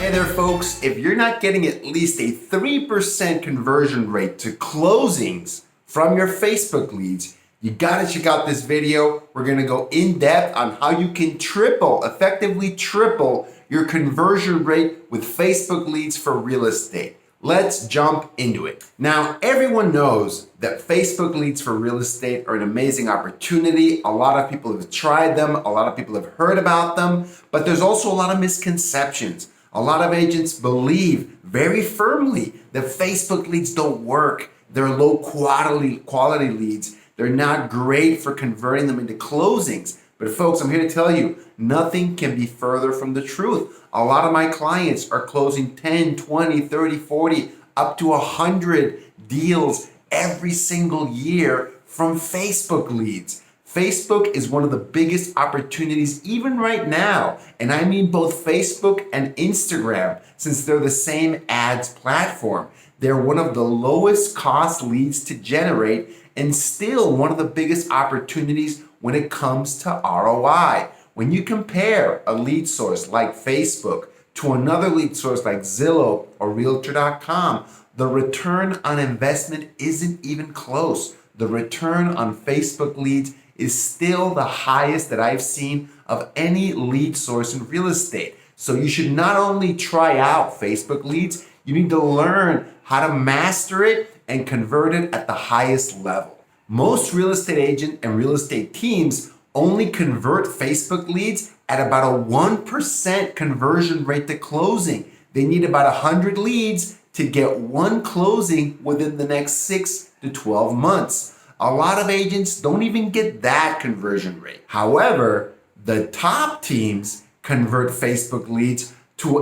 Hey there, folks. If you're not getting at least a 3% conversion rate to closings from your Facebook leads, you gotta check out this video. We're gonna go in depth on how you can effectively triple your conversion rate with Facebook leads for real estate. Let's jump into it. Now, everyone knows that Facebook leads for real estate are an amazing opportunity. A lot of people have tried them. A lot of people have heard about them, but there's also a lot of misconceptions. A lot of agents believe very firmly that Facebook leads don't work. They're low quality leads. They're not great for converting them into closings. But folks, I'm here to tell you, nothing can be further from the truth. A lot of my clients are closing 10, 20, 30, 40, up to 100 deals every single year from Facebook leads. Facebook is one of the biggest opportunities even right now. And I mean both Facebook and Instagram, since they're the same ads platform. They're one of the lowest cost leads to generate and still one of the biggest opportunities when it comes to ROI. When you compare a lead source like Facebook to another lead source like Zillow or Realtor.com, the return on investment isn't even close. The return on Facebook leads is still the highest that I've seen of any lead source in real estate. So you should not only try out Facebook leads, you need to learn how to master it and convert it at the highest level. Most real estate agent and real estate teams only convert Facebook leads at about a 1% conversion rate to closing. They need about 100 leads to get one closing within the next 6 to 12 months. A lot of agents don't even get that conversion rate. However, the top teams convert Facebook leads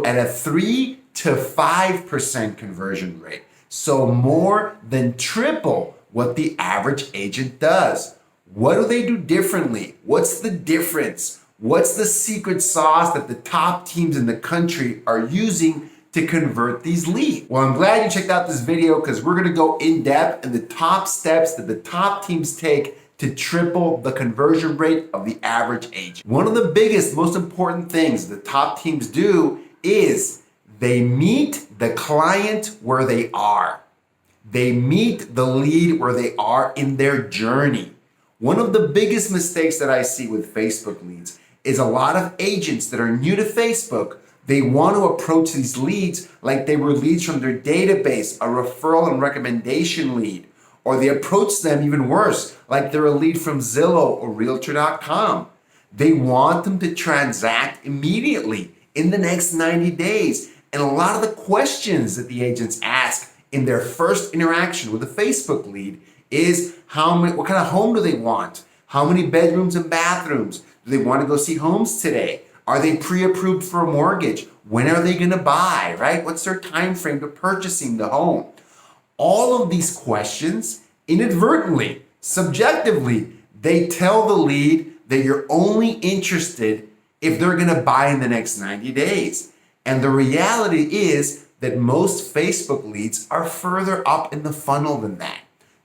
at a 3 to 5% conversion rate. So more than triple what the average agent does. What do they do differently? What's the difference? What's the secret sauce that the top teams in the country are using to convert these leads? Well, I'm glad you checked out this video because we're gonna go in depth in the top steps that the top teams take to triple the conversion rate of the average agent. One of the biggest, most important things the top teams do is they meet the client where they are. They meet the lead where they are in their journey. One of the biggest mistakes that I see with Facebook leads is a lot of agents that are new to Facebook, they want to approach these leads like they were leads from their database, a referral and recommendation lead, or they approach them even worse, like they're a lead from Zillow or Realtor.com. They want them to transact immediately in the next 90 days. And a lot of the questions that the agents ask in their first interaction with a Facebook lead is what kind of home do they want? How many bedrooms and bathrooms? Do they want to go see homes today? Are they pre-approved for a mortgage? When are they going to buy, right? What's their time frame to purchasing the home? All of these questions, inadvertently, subjectively, they tell the lead that you're only interested if they're going to buy in the next 90 days. And the reality is that most Facebook leads are further up in the funnel than that.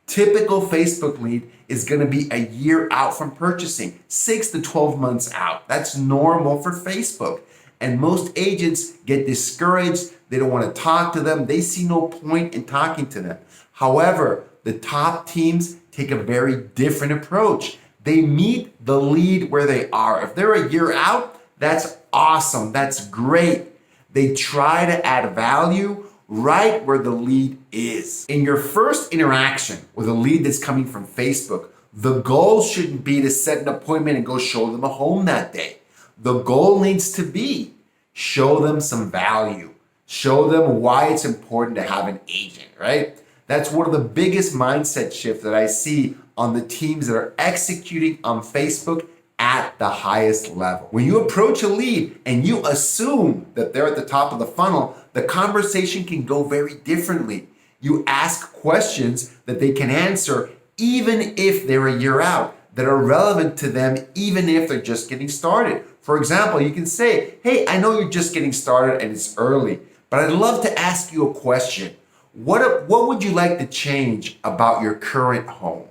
Typical Facebook lead is going to be a year out from purchasing, 6 to 12 months out. That's normal for Facebook. And most agents get discouraged. They don't want to talk to them. They see no point in talking to them. However, the top teams take a very different approach. They meet the lead where they are. If they're a year out, that's awesome. That's great. They try to add value right where the lead is. In your first interaction with a lead that's coming from Facebook, the goal shouldn't be to set an appointment and go show them a home that day. The goal needs to be show them some value. Show them why it's important to have an agent, right? That's one of the biggest mindset shifts that I see on the teams that are executing on Facebook at the highest level. When you approach a lead and you assume that they're at the top of the funnel, the conversation can go very differently. You ask questions that they can answer even if they're a year out, that are relevant to them even if they're just getting started. For example, you can say, hey, I know you're just getting started and it's early, but I'd love to ask you a question. What would you like to change about your current home?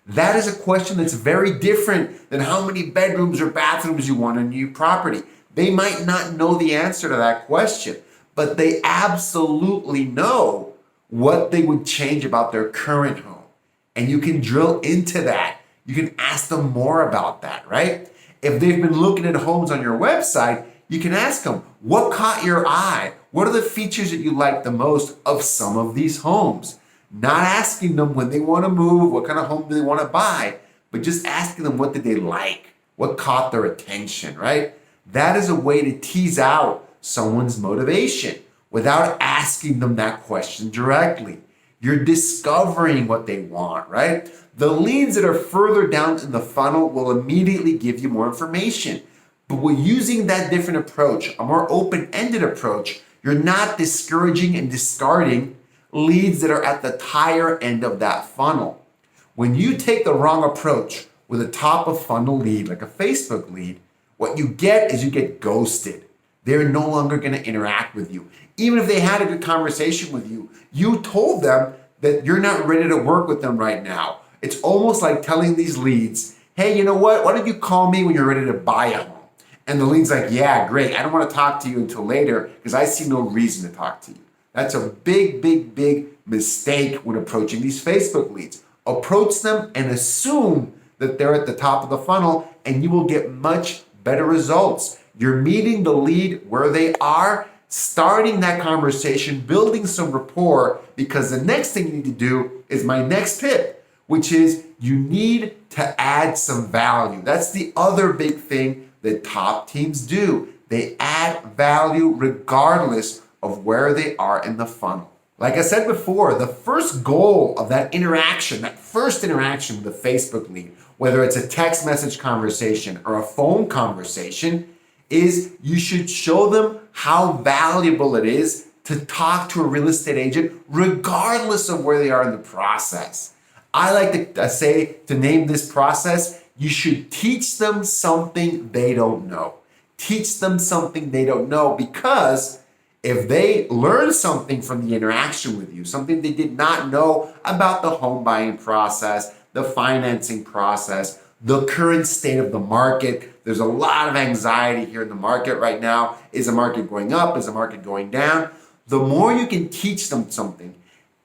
That is a question that's very different than how many bedrooms or bathrooms you want in your property. They might not know the answer to that question, but they absolutely know what they would change about their current home. And you can drill into that. You can ask them more about that, right? If they've been looking at homes on your website, you can ask them, what caught your eye? What are the features that you like the most of some of these homes? Not asking them when they want to move, what kind of home do they want to buy, but just asking them what did they like? What caught their attention, right? That is a way to tease out someone's motivation without asking them that question directly. You're discovering what they want, right? The leads that are further down in the funnel will immediately give you more information. But with using that different approach, a more open-ended approach, you're not discouraging and discarding leads that are at the higher end of that funnel. When you take the wrong approach with a top of funnel lead, like a Facebook lead, what you get is you get ghosted. They're no longer going to interact with you. Even if they had a good conversation with you, you told them that you're not ready to work with them right now. It's almost like telling these leads, hey, you know what? Why don't you call me when you're ready to buy a home? And the lead's like, yeah, great. I don't want to talk to you until later because I see no reason to talk to you. That's a big, big, big mistake when approaching these Facebook leads. Approach them and assume that they're at the top of the funnel and you will get much better results. You're meeting the lead where they are, starting that conversation, building some rapport, because the next thing you need to do is my next tip, which is you need to add some value. That's the other big thing that top teams do. They add value regardless of where they are in the funnel. Like I said before, the first goal of that interaction, that first interaction with a Facebook lead, whether it's a text message conversation or a phone conversation, is you should show them how valuable it is to talk to a real estate agent regardless of where they are in the process. I like to say, to name this process, you should teach them something they don't know. Teach them something they don't know, because if they learn something from the interaction with you, something they did not know about the home buying process, the financing process, the current state of the market. There's a lot of anxiety here in the market right now. Is the market going up? Is the market going down? The more you can teach them something,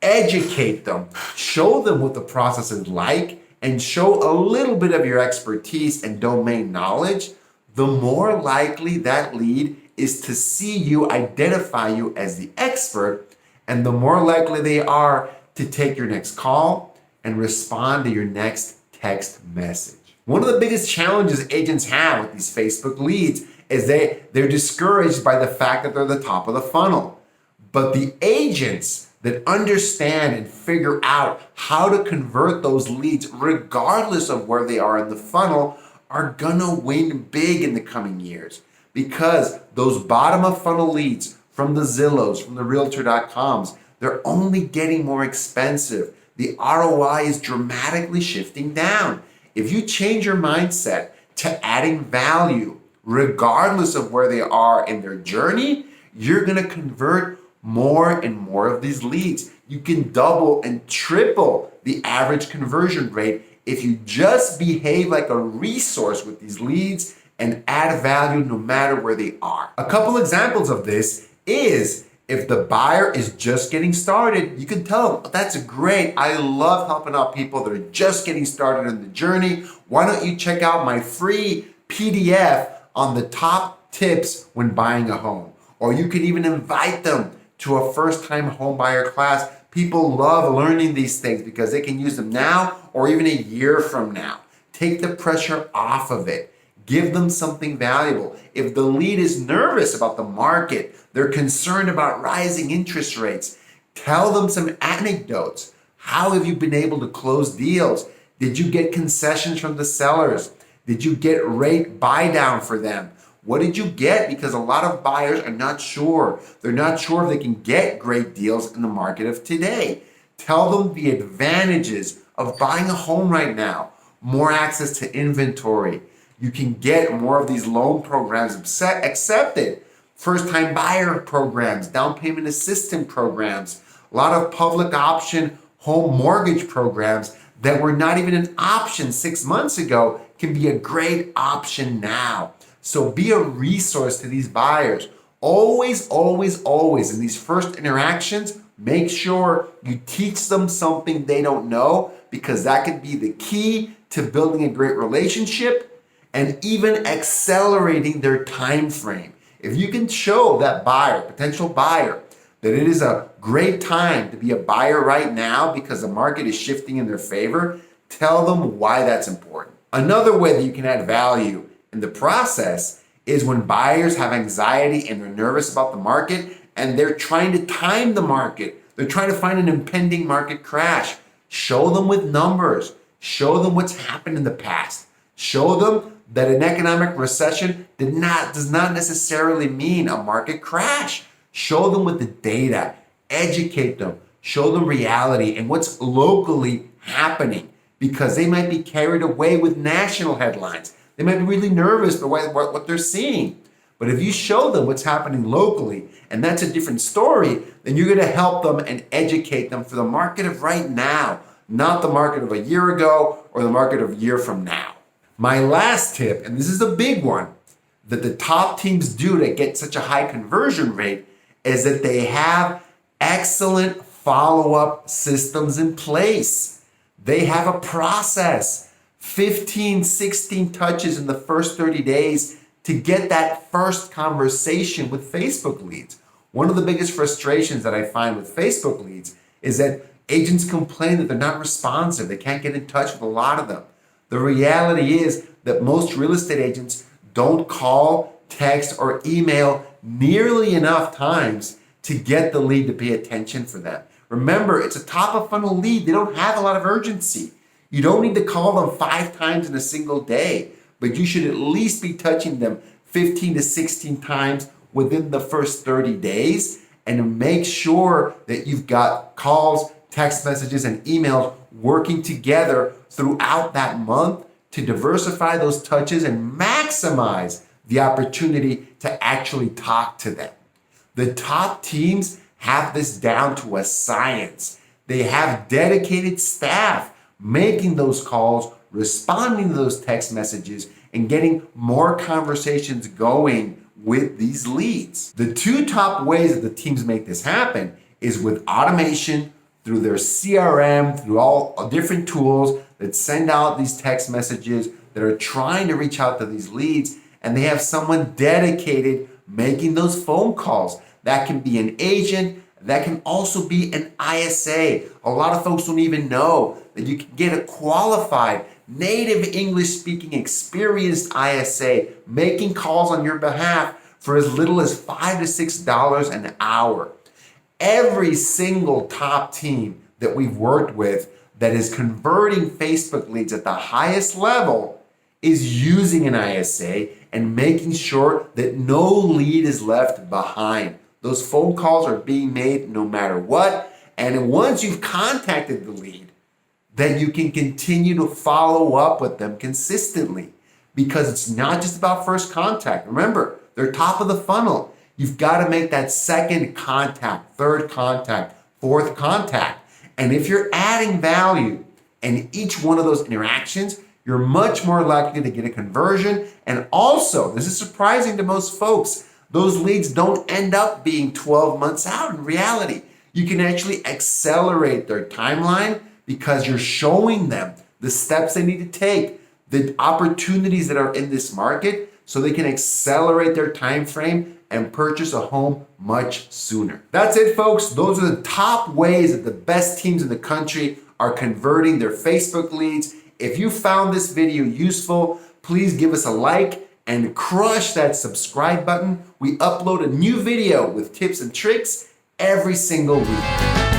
educate them, show them what the process is like, and show a little bit of your expertise and domain knowledge, the more likely that lead is to see you, identify you as the expert, and the more likely they are to take your next call and respond to your next text message. One of the biggest challenges agents have with these Facebook leads is they're discouraged by the fact that they're the top of the funnel. But the agents that understand and figure out how to convert those leads regardless of where they are in the funnel are gonna win big in the coming years, because those bottom of funnel leads from the Zillows, from the Realtor.coms, they're only getting more expensive. The ROI is dramatically shifting down. If you change your mindset to adding value, regardless of where they are in their journey, you're gonna convert more and more of these leads. You can double and triple the average conversion rate if you just behave like a resource with these leads and add value no matter where they are. A couple examples of this is if the buyer is just getting started, you can tell them, that's great. I love helping out people that are just getting started in the journey. Why don't you check out my free PDF on the top tips when buying a home? Or you can even invite them to a first-time home buyer class. People love learning these things because they can use them now or even a year from now. Take the pressure off of it. Give them something valuable. If the lead is nervous about the market, they're concerned about rising interest rates, tell them some anecdotes. How have you been able to close deals? Did you get concessions from the sellers? Did you get rate buy down for them? What did you get? Because a lot of buyers are not sure. They're not sure if they can get great deals in the market of today. Tell them the advantages of buying a home right now. More access to inventory. You can get more of these loan programs accepted. First-time buyer programs, down payment assistance programs, a lot of public option home mortgage programs that were not even an option 6 months ago can be a great option now. So be a resource to these buyers. Always, always, always in these first interactions, make sure you teach them something they don't know, because that could be the key to building a great relationship and even accelerating their time frame. If you can show that buyer, potential buyer, that it is a great time to be a buyer right now because the market is shifting in their favor, tell them why that's important. Another way that you can add value in the process is when buyers have anxiety and they're nervous about the market and they're trying to time the market. They're trying to find an impending market crash. Show them with numbers. Show them what's happened in the past. Show them that an economic recession does not necessarily mean a market crash. Show them with the data. Educate them. Show them reality and what's locally happening, because they might be carried away with national headlines. They might be really nervous by what they're seeing. But if you show them what's happening locally, and that's a different story, then you're going to help them and educate them for the market of right now, not the market of a year ago or the market of a year from now. My last tip, and this is a big one, that the top teams do to get such a high conversion rate is that they have excellent follow-up systems in place. They have a process. 15, 16 touches in the first 30 days to get that first conversation with Facebook leads. One of the biggest frustrations that I find with Facebook leads is that agents complain that they're not responsive. They can't get in touch with a lot of them. The reality is that most real estate agents don't call, text, or email nearly enough times to get the lead to pay attention for them. Remember, it's a top of funnel lead. They don't have a lot of urgency. You don't need to call them 5 times in a single day, but you should at least be touching them 15 to 16 times within the first 30 days, and make sure that you've got calls, text messages, and emails working together throughout that month to diversify those touches and maximize the opportunity to actually talk to them. The top teams have this down to a science. They have dedicated staff making those calls, responding to those text messages, and getting more conversations going with these leads. The 2 top ways that the teams make this happen is with automation through their CRM, through all different tools that send out these text messages that are trying to reach out to these leads, and they have someone dedicated making those phone calls. That can be an agent, that can also be an ISA. A lot of folks don't even know that you can get a qualified, native English-speaking, experienced ISA making calls on your behalf for as little as $5 to $6 an hour. Every single top team that we've worked with that is converting Facebook leads at the highest level is using an ISA and making sure that no lead is left behind. Those phone calls are being made no matter what. And once you've contacted the lead, then you can continue to follow up with them consistently, because it's not just about first contact. Remember, they're top of the funnel. You've got to make that second contact, third contact, fourth contact. And if you're adding value in each one of those interactions, you're much more likely to get a conversion. And also, this is surprising to most folks, those leads don't end up being 12 months out in reality. You can actually accelerate their timeline because you're showing them the steps they need to take, the opportunities that are in this market, so they can accelerate their time frame and purchase a home much sooner. That's it, folks. Those are the top ways that the best teams in the country are converting their Facebook leads. If you found this video useful, please give us a like and crush that subscribe button. We upload a new video with tips and tricks every single week.